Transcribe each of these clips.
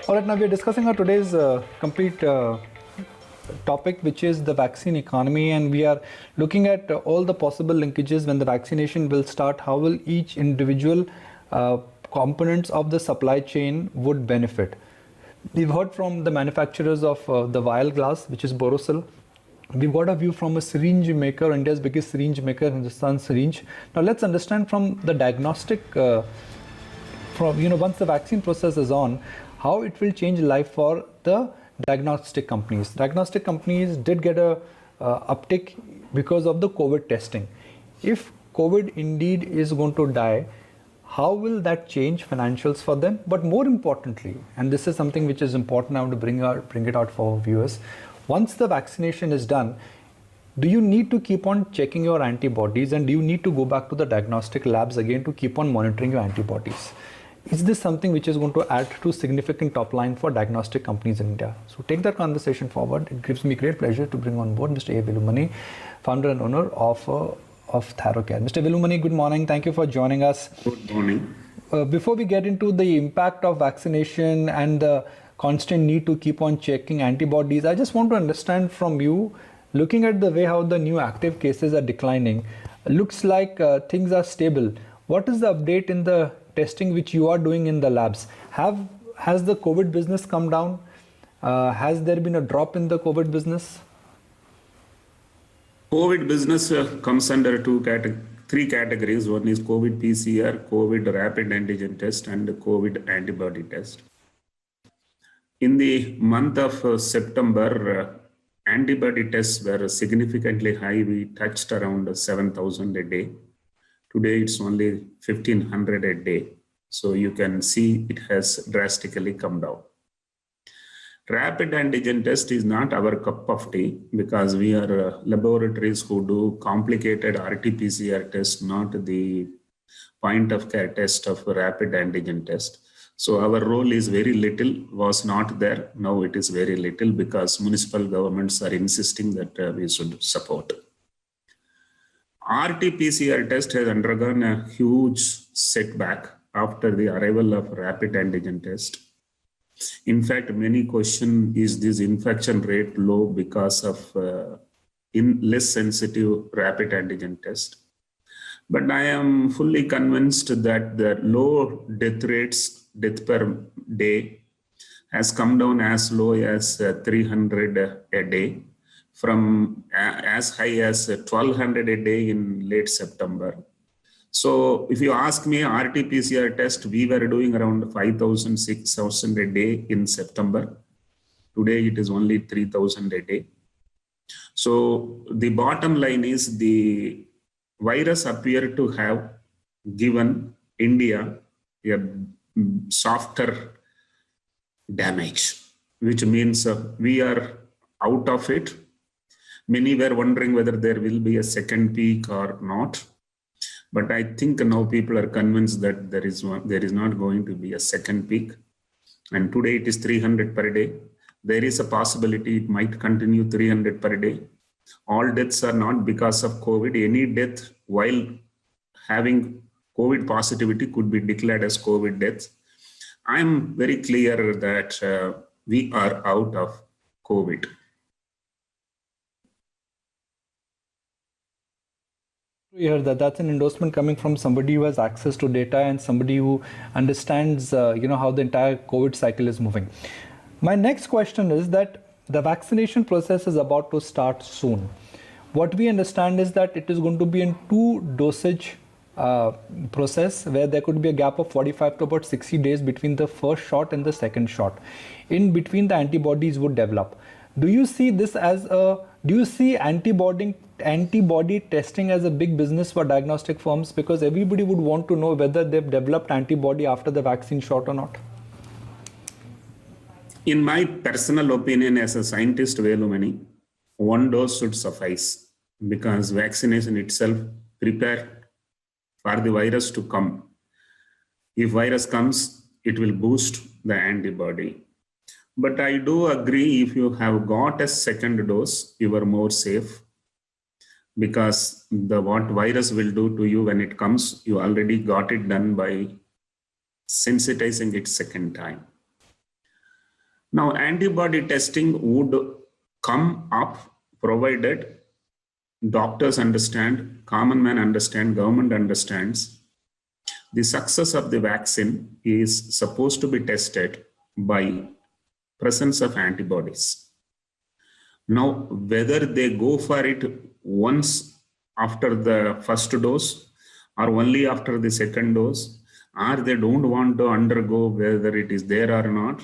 All right, now we are discussing our today's complete topic, which is the vaccine economy, and we are looking at all the possible linkages when the vaccination will start. How will each individual components of the supply chain would benefit? We've heard from the manufacturers of the vial glass, which is Borosil. We've got a view from a syringe maker, India's biggest syringe maker, Hindustan Syringe. Now let's understand from the diagnostic, once the vaccine process is on, how it will change life for the diagnostic companies. Diagnostic companies did get a uptick because of the COVID testing. If COVID indeed is going to die, how will that change financials for them? But more importantly, and this is something which is important now to bring it out for our viewers, once the vaccination is done, do you need to keep on checking your antibodies, and do you need to go back to the diagnostic labs again to keep on monitoring your antibodies? Is this something which is going to add to significant top line for diagnostic companies in India? So take that conversation forward. It gives me great pleasure to bring on board Mr. A. Velumani, founder and owner of Thyrocare. Mr. Velumani, good morning. Thank you for joining us. Good morning. Before we get into the impact of vaccination and the constant need to keep on checking antibodies, I just want to understand from you, looking at the way how the new active cases are declining, looks like things are stable. What is the update in the testing which you are doing in the labs? Has the COVID business come down? Has there been a drop in the COVID business? COVID business comes under three categories. One is COVID PCR, COVID rapid antigen test, and COVID antibody test. In the month of September, antibody tests were significantly high. We touched around 7,000 a day. Today, it's only 1,500 a day. So you can see it has drastically come down. Rapid antigen test is not our cup of tea because we are laboratories who do complicated RT-PCR test, not the point of care test of rapid antigen test. So our role is very little, was not there. Now it is very little because municipal governments are insisting that we should support. RT-PCR test has undergone a huge setback after the arrival of rapid antigen test. In fact, many question, is this infection rate low because of less sensitive rapid antigen test? But I am fully convinced that the low death per day has come down as low as 300 a day, from as high as 1,200 a day in late September. So if you ask me, RT-PCR test, we were doing around 5,000, 6,000 a day in September. Today it is only 3,000 a day. So the bottom line is the virus appeared to have given India a softer damage, which means we are out of it. Many were wondering whether there will be a second peak or not. But I think now people are convinced that there is not going to be a second peak. And today it is 300 per day. There is a possibility it might continue 300 per day. All deaths are not because of COVID. Any death while having COVID positivity could be declared as COVID deaths. I am very clear that we are out of COVID. We heard that's an endorsement coming from somebody who has access to data and somebody who understands, how the entire COVID cycle is moving. My next question is that the vaccination process is about to start soon. What we understand is that it is going to be in two dosage process where there could be a gap of 45 to about 60 days between the first shot and the second shot. In between, the antibodies would develop. Do you see this as antibody testing as a big business for diagnostic firms? Because everybody would want to know whether they've developed antibody after the vaccine shot or not. In my personal opinion, as a scientist, Velumani, one dose should suffice because vaccination itself prepares for the virus to come. If virus comes, it will boost the antibody. But I do agree, if you have got a second dose, you are more safe because what virus will do to you when it comes, you already got it done by sensitizing it second time. Now, antibody testing would come up provided doctors understand, common man understand, government understands. The success of the vaccine is supposed to be tested by presence of antibodies. Now, whether they go for it once after the first dose or only after the second dose, or they don't want to undergo whether it is there or not.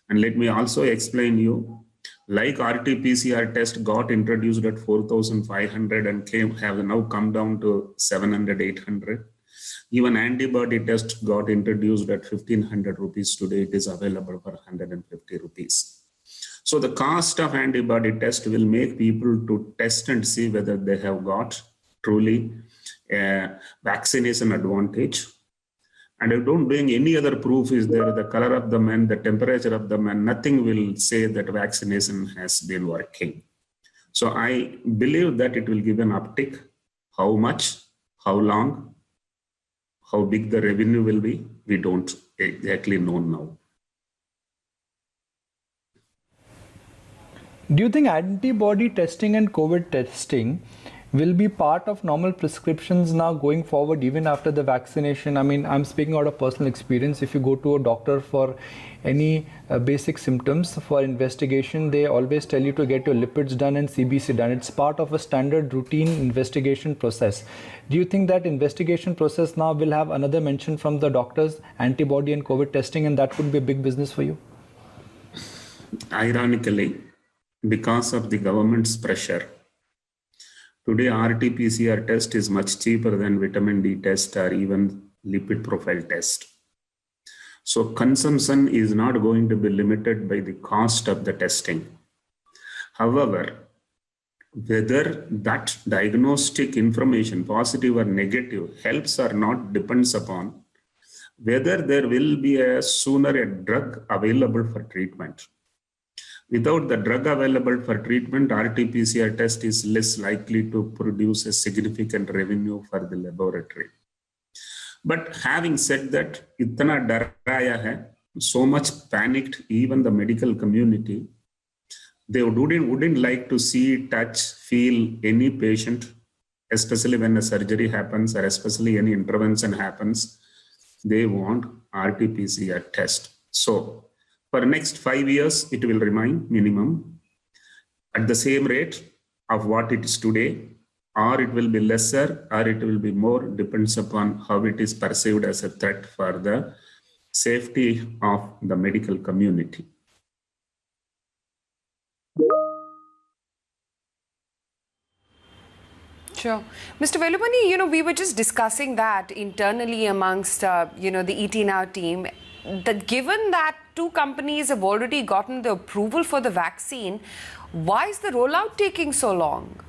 And let me also explain you, like RT-PCR test got introduced at 4,500 and have now come down to 700, 800. Even antibody test got introduced at 1,500 rupees. Today it is available for 150 rupees. So the cost of antibody test will make people to test and see whether they have got truly a vaccination advantage. And I don't bring any other proof is there, the color of the man, the temperature of the man, nothing will say that vaccination has been working. So I believe that it will give an uptick. How much, how long, how big the revenue will be, we don't exactly know now. Do you think antibody testing and COVID testing will be part of normal prescriptions now going forward, even after the vaccination? I mean, I'm speaking out of personal experience. If you go to a doctor for any basic symptoms for investigation, they always tell you to get your lipids done and CBC done. It's part of a standard routine investigation process. Do you think that investigation process now will have another mention from the doctors, antibody and COVID testing, and that could be a big business for you? Ironically, because of the government's pressure, today RT-PCR test is much cheaper than vitamin D test or even lipid profile test. So consumption is not going to be limited by the cost of the testing. However, whether that diagnostic information, positive or negative, helps or not depends upon whether there will be a sooner a drug available for treatment. Without the drug available for treatment, RT-PCR test is less likely to produce a significant revenue for the laboratory. But having said that, itna daraya hai, so much panicked even the medical community. They wouldn't like to see, touch, feel any patient, especially when a surgery happens or especially any intervention happens. They want RT-PCR test. So for next 5 years, it will remain minimum at the same rate of what it is today, or it will be lesser, or it will be more, depends upon how it is perceived as a threat for the safety of the medical community. Sure. Mr. Velupani, we were just discussing that internally amongst, the ET Now team, that given that 2 companies have already gotten the approval for the vaccine, why is the rollout taking so long?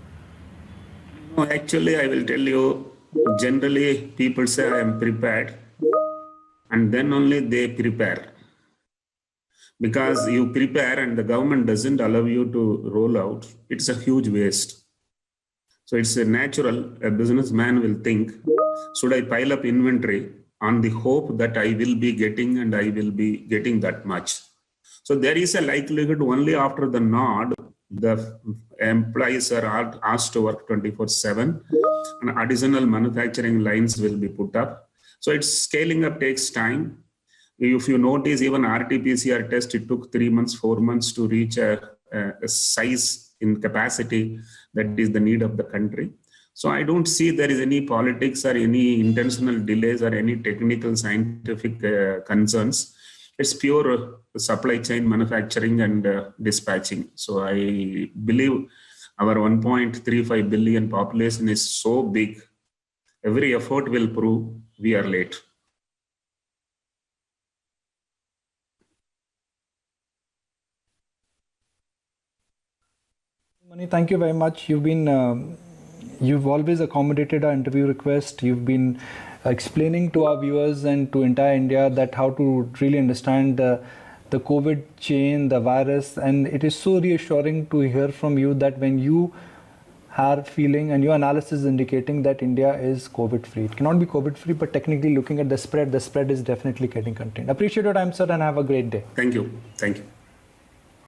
No, actually, I will tell you, generally people say I am prepared and then only they prepare. Because you prepare and the government doesn't allow you to roll out, it's a huge waste. So it's a natural, a businessman will think, should I pile up inventory on the hope that I will be getting and I will be getting that much. So there is a likelihood only after the nod, the employees are asked to work 24/7 and additional manufacturing lines will be put up. So it's scaling up takes time. If you notice, even RT-PCR test, it took 3 months, 4 months to reach a size in capacity that is the need of the country. So I don't see there is any politics or any intentional delays or any technical scientific concerns. It's pure supply chain manufacturing and dispatching. So I believe our 1.35 billion population is so big. Every effort will prove we are late. Mani, thank you very much. You've always accommodated our interview request. You've been explaining to our viewers and to entire India that how to really understand the COVID chain, the virus, and it is so reassuring to hear from you that when you are feeling and your analysis is indicating that India is COVID-free. It cannot be COVID-free, but technically looking at the spread is definitely getting contained. Appreciate your time, sir, and have a great day. Thank you. Thank you.